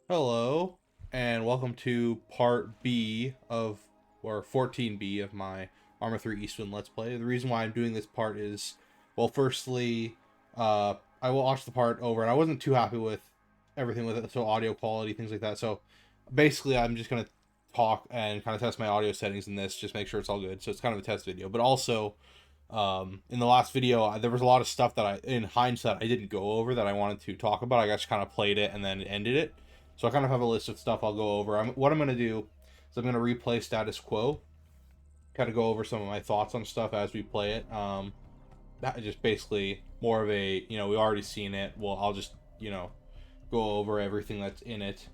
Hello, and welcome to part B of, or 14B of my Arma 3 Eastwind Let's Play. The reason why I'm doing this part is, well, firstly, I watched the part over, and I wasn't too happy with everything with it, so audio quality, things like that. So basically, I'm just going to talk and kind of test my audio settings in this, just make sure it's all good. So it's kind of a test video. But also, in the last video, there was a lot of stuff that in hindsight, I didn't go over that I wanted to talk about. I just kind of played it and then ended it. So I kind of have a list of stuff I'll go over. What I'm going to do is I'm going to replay status quo, kind of go over some of my thoughts on stuff as we play it. That just basically more of a, we already seen it. Well, I'll just, go over everything that's in it.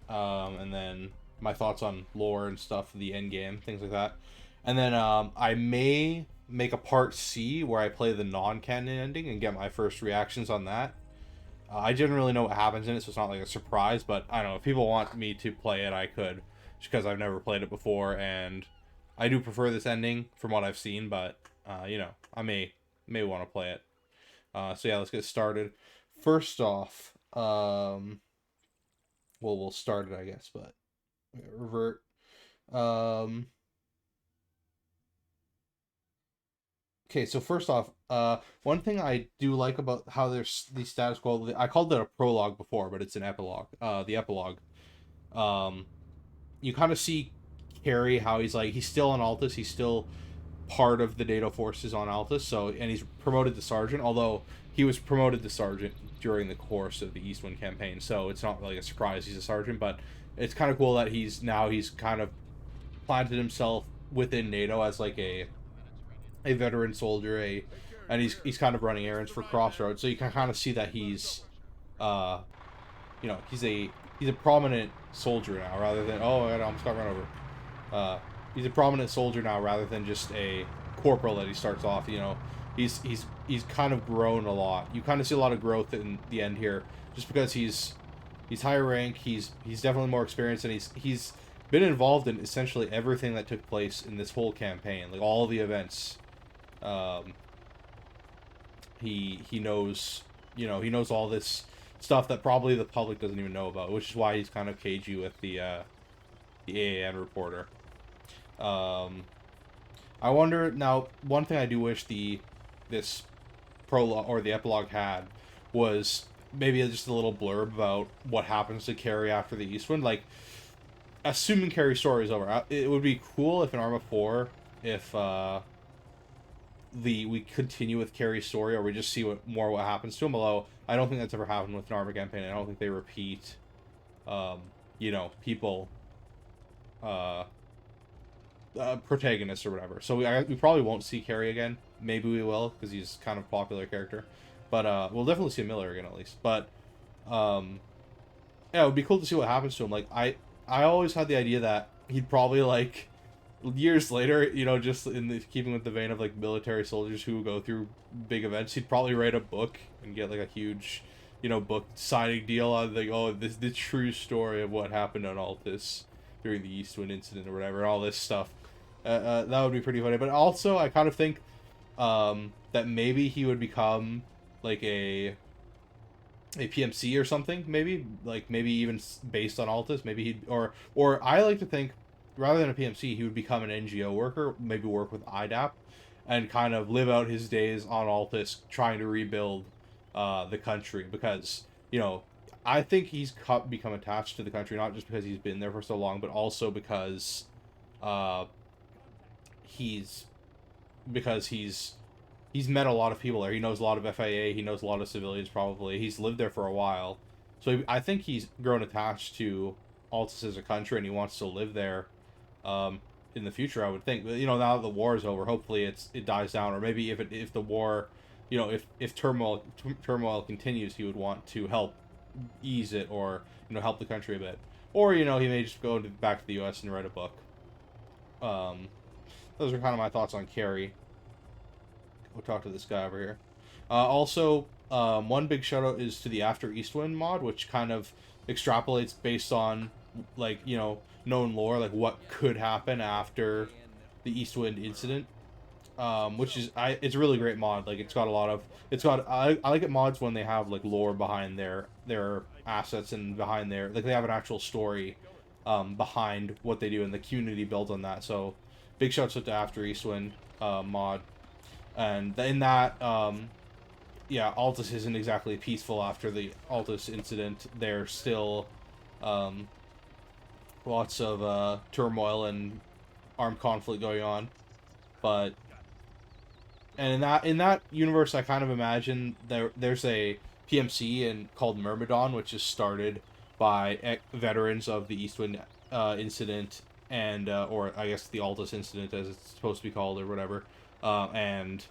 And then my thoughts on lore and stuff, the end game, things like that. And then I may make a part C where I play the non-canon ending and get my first reactions on that. I didn't really know what happens in it, so it's not like a surprise. But I don't know, if people want me to play it, I could, just because I've never played it before, and I do prefer this ending from what I've seen. But I may want to play it. So yeah, let's get started. First off, well, we'll start it, I guess, but revert. Um, okay, so first off, one thing I do like about how there's the status quo, I called it a prologue before, but it's an epilogue. The epilogue. Um, you kind of see Carrie, how he's still on Altus, he's still part of the NATO forces on Altus, so, and he's promoted to sergeant, although he was promoted to sergeant during the course of the Eastwind campaign, so it's not really a surprise he's a sergeant. But it's kind of cool that he's kind of planted himself within NATO as like a veteran soldier, and he's kind of running errands for Crossroads. So you can kind of see that uh, he's a prominent soldier now, rather than, oh, I almost got run over. Uh, he's a prominent soldier now, rather than just a corporal that he starts off. He's kind of grown a lot. You kind of see a lot of growth in the end here, just because he's higher rank. He's definitely more experienced, and he's been involved in essentially everything that took place in this whole campaign, like all the events. Um, he knows, he knows all this stuff that probably the public doesn't even know about, which is why he's kind of cagey with the AAN reporter. Um, I wonder now. One thing I do wish this prologue or the epilogue had was maybe just a little blurb about what happens to Carrie after the Eastwind. Like, assuming Carrie's story is over, it would be cool if in Arma 4, if we continue with Carrie's story, or we just see what happens to him. Although I don't think that's ever happened with an Arma campaign. I don't think they repeat, people, uh, protagonists or whatever. So we probably won't see Carrie again. Maybe we will, because he's kind of a popular character. But we'll definitely see Miller again, at least. But yeah, it would be cool to see what happens to him. Like, I always had the idea that he'd probably, like, years later, just in keeping with the vein of like military soldiers who go through big events, he'd probably write a book and get like a huge, book signing deal on, like, oh, this the true story of what happened on Altus during the Eastwind incident or whatever, all this stuff. That would be pretty funny. But also, I kind of think that maybe he would become like a PMC or something, maybe, like, maybe even based on Altus. Maybe he'd, or I like to think, rather than a PMC, he would become an NGO worker, maybe work with IDAP, and kind of live out his days on Altus trying to rebuild the country. Because, I think he's become attached to the country, not just because he's been there for so long, but also uh, he's he's met a lot of people there. He knows a lot of FIA. He knows a lot of civilians. Probably he's lived there for a while, so I think he's grown attached to Altus as a country, and he wants to live there in the future. I would think. But, now that the war is over, hopefully it dies down, or maybe if the war, if turmoil continues, he would want to help ease it, or help the country a bit, or he may just go back to the U.S. and write a book. Um, those are kind of my thoughts on Carrie. We'll talk to this guy over here. Also, one big shout out is to the After Eastwind mod, which kind of extrapolates based on, like, known lore, like what could happen after the Eastwind incident. Which is, it's a really great mod. Like, it's got a lot of, I like it mods when they have like lore behind their assets and behind their, like, they have an actual story behind what they do, and the community builds on that. So big shouts out to After Eastwind mod. And in that, yeah, Altus isn't exactly peaceful after the Altus incident. There's still lots of turmoil and armed conflict going on. But and in that universe, I kind of imagine there's a PMC called Myrmidon, which is started by veterans of the Eastwind incident, and or I guess the Altus incident, as it's supposed to be called, or whatever, and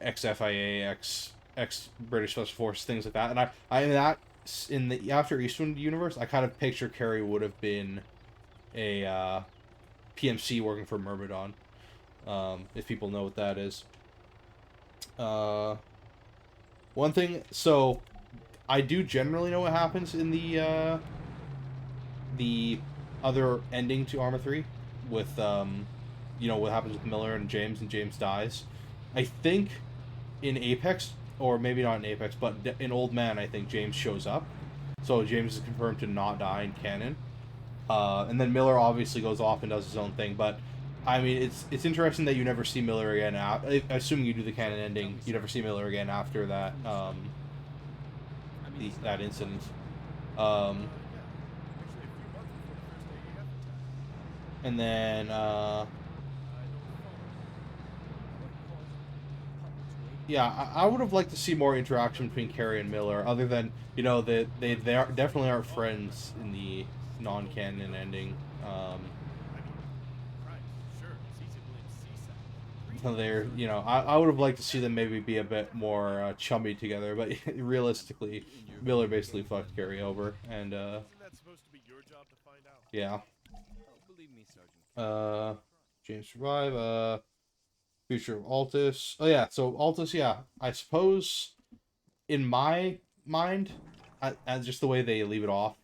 ex-FIA, ex-British Special Forces, things like that. And in the After Eastwind universe, I kind of picture Carrie would have been a PMC working for Myrmidon, if people know what that is. One thing, so I do generally know what happens in the other ending to Arma 3 with what happens with Miller and James dies. I think in Apex, or maybe not in Apex, but in Old Man, I think James shows up. So James is confirmed to not die in canon. And then Miller obviously goes off and does his own thing. But, I mean, it's interesting that you never see Miller again. Assuming you do the canon ending, you never see Miller again after that that incident. And then, yeah, I would have liked to see more interaction between Carrie and Miller, other than, they definitely aren't friends in the non-canon ending. So I would have liked to see them maybe be a bit more chummy together, but realistically, Miller basically fucked Carrie over, and yeah. James survive. Future of Altus. Oh yeah, so Altus, yeah. I suppose in my mind, as just the way they leave it off,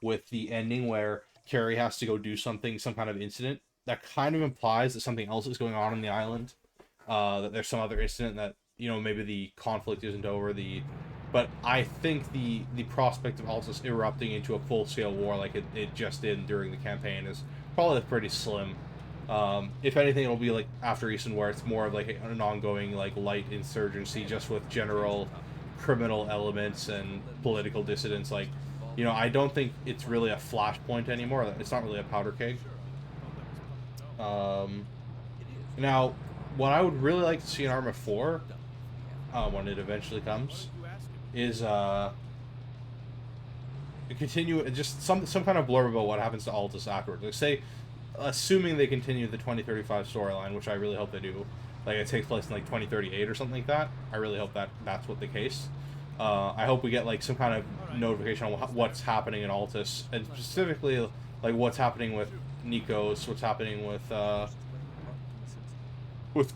with the ending where Carrie has to go do something, some kind of incident, that kind of implies that something else is going on the island. That there's some other incident that, maybe the conflict isn't over. But I think the prospect of Altus erupting into a full-scale war like it just did during the campaign is probably pretty slim. If anything, it'll be like After Eastern, where it's more of like an ongoing like light insurgency, just with general criminal elements and political dissidents. Like, I don't think it's really a flashpoint anymore. It's not really a powder keg. Now, what I would really like to see in Arma 4, when it eventually comes, is continue just some kind of blurb about what happens to Altus afterwards. Like, say, assuming they continue the 2035 storyline, which I really hope they do, like it takes place in like 2038 or something like that. I really hope that's what the case. I hope we get like some kind of notification on what's happening in Altus, and specifically like what's happening with Nikos, what's happening with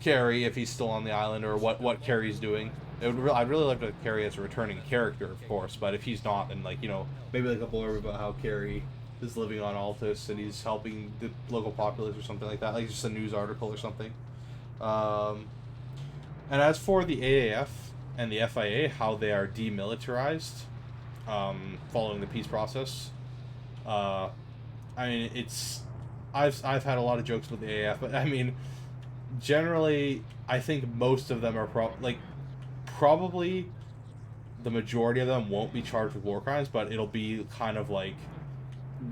Carrie, if he's still on the island, or what Carrie's doing. I'd really love to Carrie as a returning character, of course, but if he's not, then maybe like a blurb about how Carrie is living on Altus and he's helping the local populace or something like that, like just a news article or something. And as for the AAF and the FIA, how they are demilitarized, following the peace process, I mean, I've had a lot of jokes with the AAF, but I mean, generally, I think most of them are probably the majority of them won't be charged with war crimes, but it'll be kind of like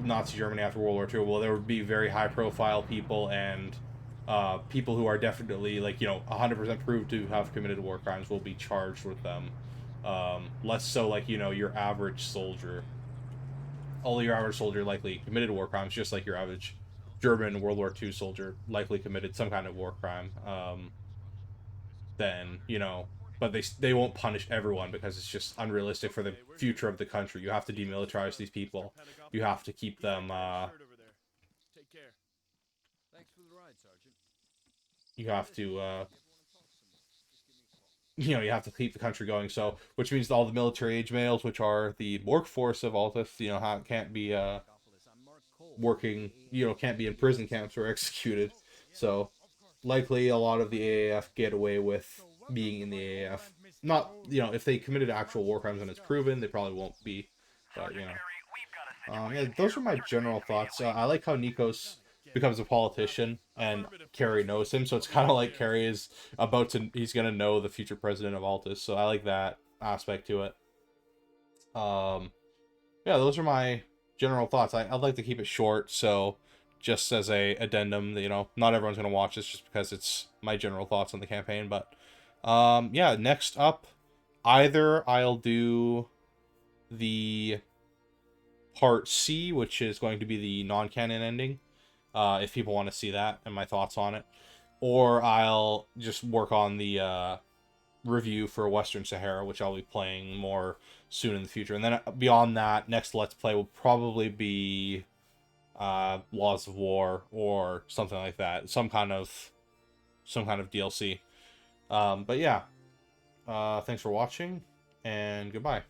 Nazi Germany after World War II. Well, there would be very high-profile people and people who are definitely 100% proved to have committed war crimes will be charged with them. Less so your average soldier. Although your average soldier likely committed war crimes, just like your average German World War II soldier likely committed some kind of war crime. Then but they won't punish everyone because it's just unrealistic for the future of the country. You have to demilitarize these people. You have to keep them. You have to. You have to keep the country going. So, which means all the military age males, which are the workforce of Altus, can't be working. Can't be in prison camps or executed. So, likely a lot of the AAF get away with being in the AAF. not, you know, if they committed actual war crimes and it's proven, they probably won't be. But you know, yeah, those are my general thoughts. I like how Nikos becomes a politician and Kerry knows him, so it's kind of like Kerry is he's gonna know the future president of Altus. So I like that aspect to it. Yeah, those are my general thoughts. I'd like to keep it short, so just as a addendum, you know, not everyone's gonna watch this just because it's my general thoughts on the campaign. But yeah, next up, either I'll do the part C, which is going to be the non-canon ending, if people want to see that and my thoughts on it, or I'll just work on the review for Western Sahara, which I'll be playing more soon in the future. And then beyond that, next Let's Play will probably be Laws of War or something like that, some kind of DLC. But yeah, thanks for watching, and goodbye.